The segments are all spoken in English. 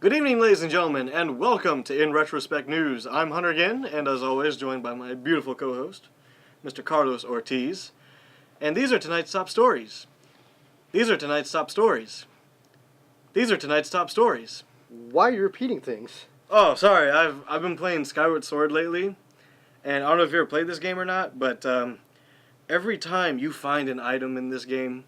Good evening, ladies and gentlemen, and welcome to In Retrospect News. I'm Hunter again, and as always, joined by my beautiful co-host, Mr. Carlos Ortiz. And these are tonight's top stories. These are tonight's top stories. These are tonight's top stories. Why are you repeating things? Oh, sorry, I've been playing Skyward Sword lately, and I don't know if you ever played this game or not, but every time you find an item in this game,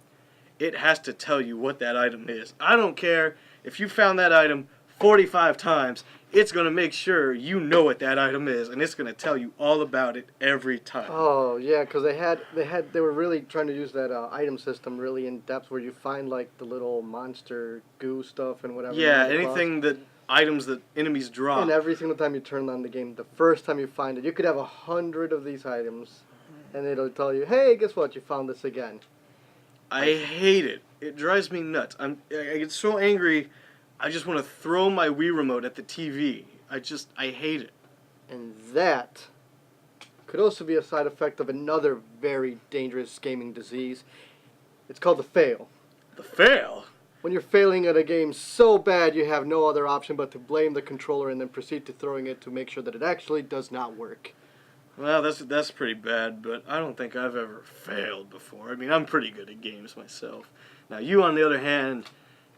it has to tell you what that item is. I don't care if you found that item 45 times, it's going to make sure you know what that item is, and it's going to tell you all about it every time. Oh, yeah, because they were really trying to use that item system really in depth where you find, like, the little monster goo stuff and whatever. Yeah, anything items that enemies drop. And every single time you turn on the game, the first time you find it, you could have 100 of these items, and it'll tell you, hey, guess what, you found this again. I hate it. It drives me nuts. I get so angry, I just want to throw my Wii remote at the TV. I hate it. And that could also be a side effect of another very dangerous gaming disease. It's called the fail. The fail? When you're failing at a game so bad you have no other option but to blame the controller and then proceed to throwing it to make sure that it actually does not work. Well, that's pretty bad, but I don't think I've ever failed before. I mean, I'm pretty good at games myself. Now, you, on the other hand,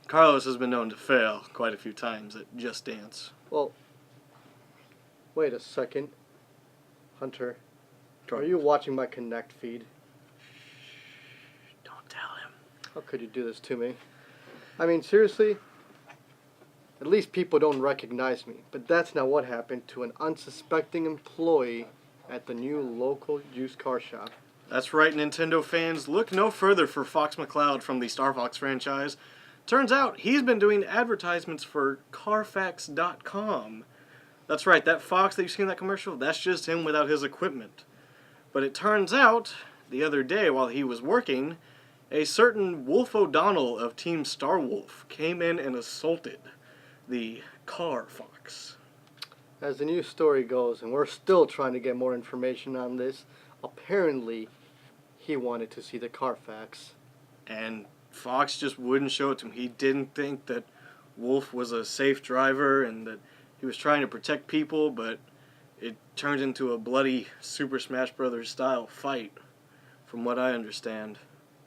Carlos has been known to fail quite a few times at Just Dance. Well, wait a second. Hunter, are you watching my Connect feed? Shh, don't tell him. How could you do this to me? I mean, seriously? At least people don't recognize me, but that's not what happened to an unsuspecting employee at the new local used car shop. That's right, Nintendo fans. Look no further for Fox McCloud from the Star Fox franchise. Turns out he's been doing advertisements for Carfax.com. That's right, that Fox that you see in that commercial, that's just him without his equipment. But it turns out, the other day while he was working, a certain Wolf O'Donnell of Team Star Wolf came in and assaulted the Car Fox. As the news story goes, and we're still trying to get more information on this, apparently he wanted to see the Carfax. And Fox just wouldn't show it to him. He didn't think that Wolf was a safe driver and that he was trying to protect people, but it turned into a bloody Super Smash Bros. Style fight, from what I understand.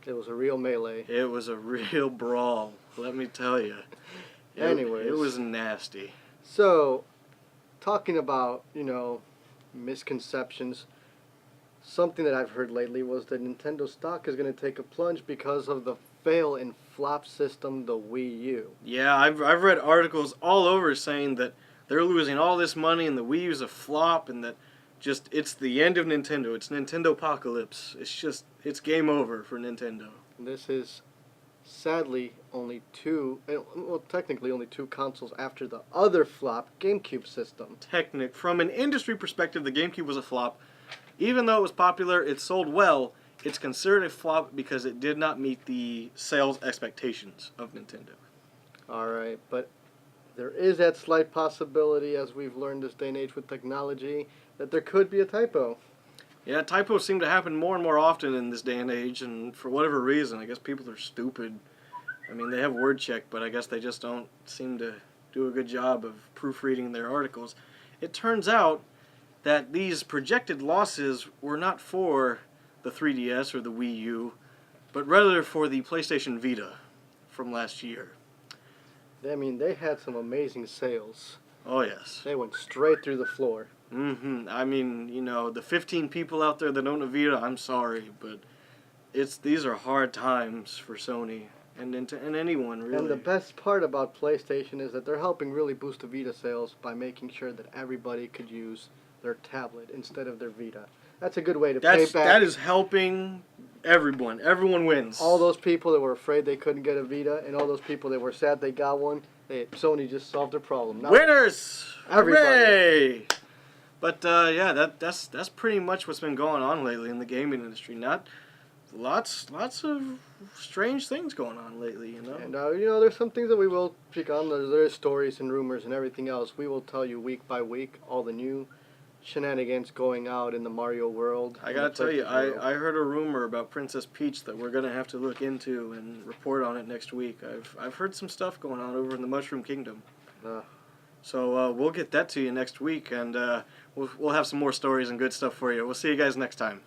It was a real melee. It was a real brawl, let me tell you. Anyways. It was nasty. So, talking about, misconceptions, something that I've heard lately was that Nintendo stock is going to take a plunge because of the fail and flop system, the Wii U. Yeah, I've read articles all over saying that they're losing all this money and the Wii U's a flop and that it's the end of Nintendo. It's Nintendo apocalypse. It's game over for Nintendo. This is sadly technically only two consoles after the other flop GameCube system. From an industry perspective, the GameCube was a flop. Even though it was popular, it sold well, it's considered a flop because it did not meet the sales expectations of Nintendo. Alright, but there is that slight possibility, as we've learned this day and age with technology, that there could be a typo. Yeah, typos seem to happen more and more often in this day and age, and for whatever reason, I guess people are stupid. I mean, they have word check, but I guess they just don't seem to do a good job of proofreading their articles. It turns out that these projected losses were not for the 3DS or the Wii U, but rather for the PlayStation Vita from last year. I mean, they had some amazing sales. Oh, yes. They went straight through the floor. I mean, the 15 people out there that own a Vita, I'm sorry, but these are hard times for Sony and anyone, really. And the best part about PlayStation is that they're helping really boost the Vita sales by making sure that everybody could use their tablet instead of their Vita. That's a good way to pay back. That is helping everyone. Everyone wins. All those people that were afraid they couldn't get a Vita and all those people that were sad they got one, Sony just solved their problem. Now, winners! Everybody. Hooray! But yeah, that's pretty much what's been going on lately in the gaming industry. Lots of strange things going on lately, And there's some things that we will pick on. There's stories and rumors and everything else. We will tell you week by week all the new shenanigans going out in the Mario world. I gotta tell you, I heard a rumor about Princess Peach that we're gonna have to look into and report on it next week. I've heard some stuff going on over in the Mushroom Kingdom. So we'll get that to you next week, and we'll have some more stories and good stuff for you. We'll see you guys next time.